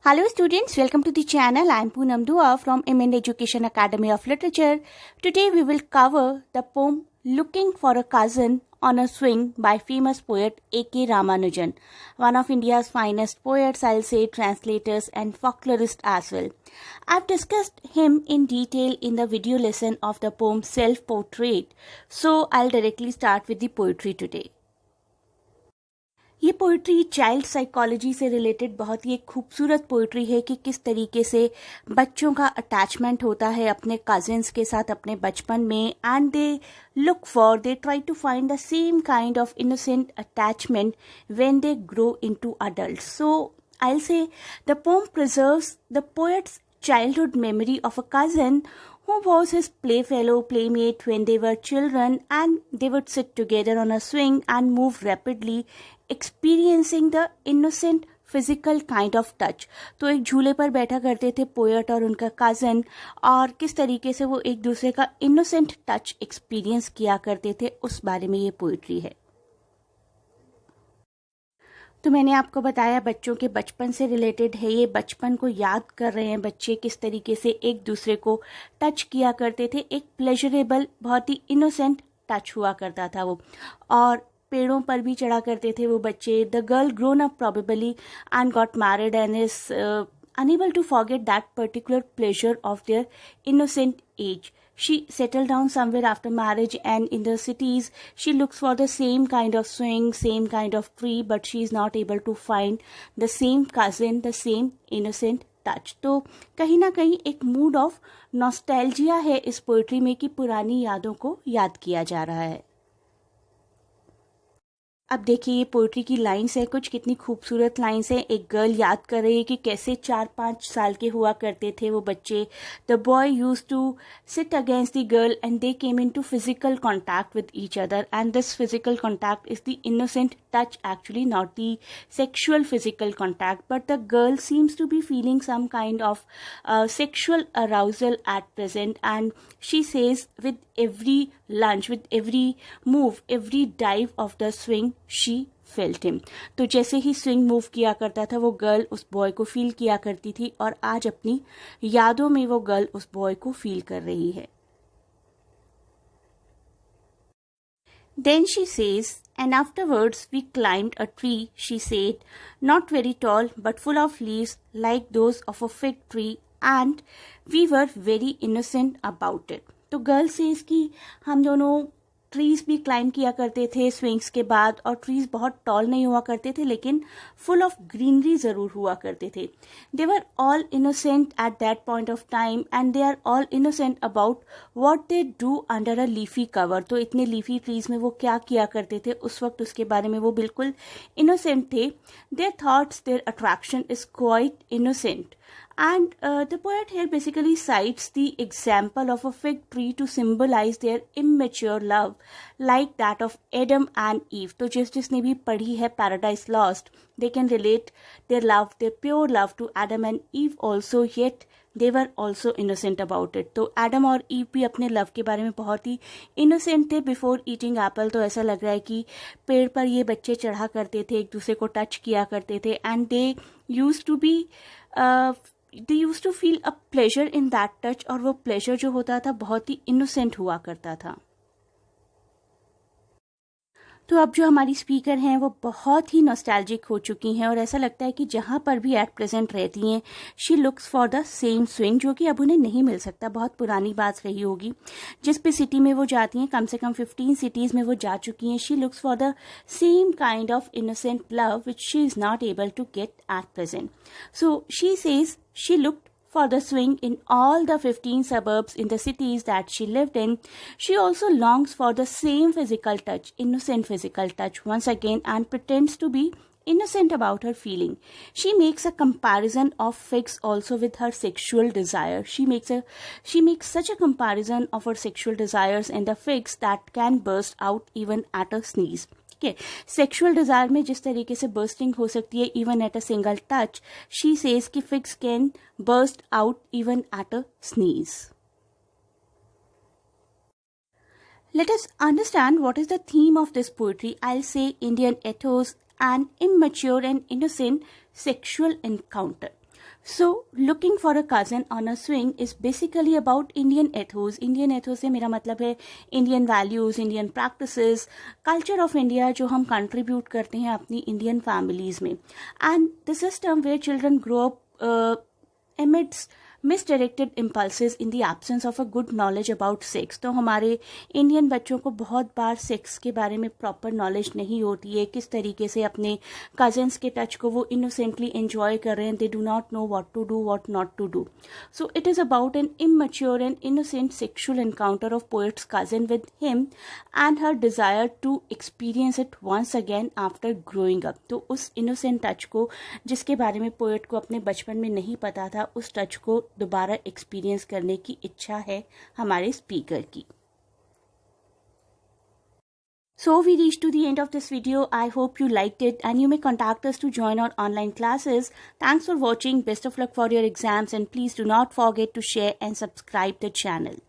Hello students, welcome to the channel. I am Poonam Dua from MN Education Academy of Literature. Today we will cover the poem Looking for a Cousin on a Swing by famous poet A.K. Ramanujan, one of India's finest poets, I'll say, translators and folklorists as well. I've discussed him in detail in the video lesson of the poem Self-Portrait, so I'll directly start with the poetry today. ये poetry child psychology से related बहुत ही एक खूबसूरत poetry है कि किस तरीके से बच्चों का अटैचमेंट होता है अपने कजिन्स के साथ अपने बचपन में and they try to find the same kind of innocent attachment when they grow into adults. So I'll say the poem preserves the poet's childhood memory of a cousin who was his playmate when they were children, and they would sit together on a swing and move rapidly, experiencing the innocent physical kind of touch. तो एक झूले पर बैठा करते थे poet और उनका cousin, और किस तरीके से वो एक दूसरे का इनोसेंट टच एक्सपीरियंस किया करते थे, उस बारे में ये पोइट्री है. तो मैंने आपको बताया बच्चों के बचपन से रिलेटेड है ये. बचपन को याद कर रहे हैं बच्चे, किस तरीके से एक दूसरे को टच किया करते थे. एक प्लेजरेबल, बहुत ही इनोसेंट टच हुआ करता था वो. और पेड़ों पर भी चढ़ा करते थे वो बच्चे. The girl grown up probably and got married and is unable to forget that particular pleasure of their innocent age. She settled down somewhere after marriage, and in the cities she looks for the same kind of swing, same kind of tree, but she is not able to find the same cousin, the same innocent touch. तो कहीं ना कहीं एक mood off nostalgia है इस poetry में कि पुरानी यादों को याद किया जा रहा है. अब देखिए ये पोइट्री की लाइन्स है कुछ, कितनी खूबसूरत लाइन्स है. एक गर्ल याद कर रही है कि कैसे 4-5 साल के हुआ करते थे वो बच्चे. The boy use to sit against the girl and they came into physical contact with each other, and this physical contact is the innocent touch, actually not the sexual physical contact, but the girl seems to be feeling some kind of sexual arousal at present, and she says with every lunge, with every move, every dive of the swing, she felt him. तो जैसे ही swing move किया करता था वो girl उस boy को feel किया करती थी, और आज अपनी यादों में वो गर्ल उस बॉय को फील कर रही है. Then she says, and afterwards we climbed a tree, she said, not very tall but full of leaves like those of a fig tree, and we were very innocent about it. तो girl says कि हम दोनों trees भी climb किया करते थे swings के बाद, और ट्रीज बहुत टॉल नहीं हुआ करते थे लेकिन फुल ऑफ ग्रीनरी जरूर हुआ करते थे. They were all innocent at that point of time, and they are all innocent about what they do under a leafy cover. तो इतने लीफी ट्रीज में वो क्या किया करते थे उस वक्त, उसके बारे में वो बिल्कुल इनोसेंट थे. Their thoughts, their attraction is quite innocent. And the poet here basically cites the example of a fig tree to symbolize their immature love, like that of Adam and Eve. तो जिसने भी पढ़ी है Paradise Lost, they can relate their love, their pure love to Adam and Eve also, yet they were also innocent about it. तो Adam और Eve भी अपने love के बारे में बहुत ही innocent थे बिफोर ईटिंग एप्पल. तो ऐसा लग रहा है कि पेड़ पर ये बच्चे चढ़ा करते थे, एक दूसरे को टच किया करते थे, and they use to feel a pleasure in that touch, और वो प्लेजर जो होता था बहुत ही इनोसेंट हुआ करता था. तो अब जो हमारी स्पीकर हैं वो बहुत ही नॉस्टैल्जिक हो चुकी हैं, और ऐसा लगता है कि जहाँ पर भी एट प्रेजेंट रहती हैं she looks for the same swing, जो कि अब उन्हें नहीं मिल सकता. बहुत पुरानी बात रही होगी. जिस भी सिटी में वो जाती हैं, कम से कम 15 सिटीज़ में वो जा चुकी हैं, she looks for the same kind of innocent love which she is not able to get at present. So she says she looked for the swing in all the 15 suburbs in the cities that she lived in. She also longs for the same physical touch, innocent physical touch once again, and pretends to be innocent about her feeling. She makes a comparison of figs also with her sexual desire. She makes such a comparison of her sexual desires and the figs that can burst out even at a sneeze. ठीक है, sexual desire में जिस तरीके से bursting हो सकती है even at a single touch, she says कि fix can burst out even at a sneeze. Let us understand what is the theme of this poetry. I'll say Indian ethos and immature and innocent sexual encounter. So, looking for a cousin on a swing is basically about Indian ethos. Indian ethos से मेरा मतलब है Indian values, Indian practices, culture of India जो हम contribute करते हैं अपनी Indian families में. And the system where children grow up amidst misdirected impulses in the absence of a good knowledge about sex. तो हमारे इंडियन बच्चों को बहुत बार सेक्स के बारे में प्रॉपर नॉलेज नहीं होती है, किस तरीके से अपने कजन्स के टच को वो इनोसेंटली एंजॉय कर रहे हैं. They do not know what to do, what not to do. So it is about an immature and innocent sexual encounter of poet's cousin with him and her desire to experience it once again after growing up. तो उस innocent touch को, जिसके बारे में poet को अपने बचपन में नहीं पता था, उस टच को दोबारा एक्सपीरियंस करने की इच्छा है हमारे स्पीकर की. So we reached to the end of this video. I hope you liked it and you may contact us to join our online classes. Thanks for watching. Best of luck for your exams and please do not forget to share and subscribe the channel.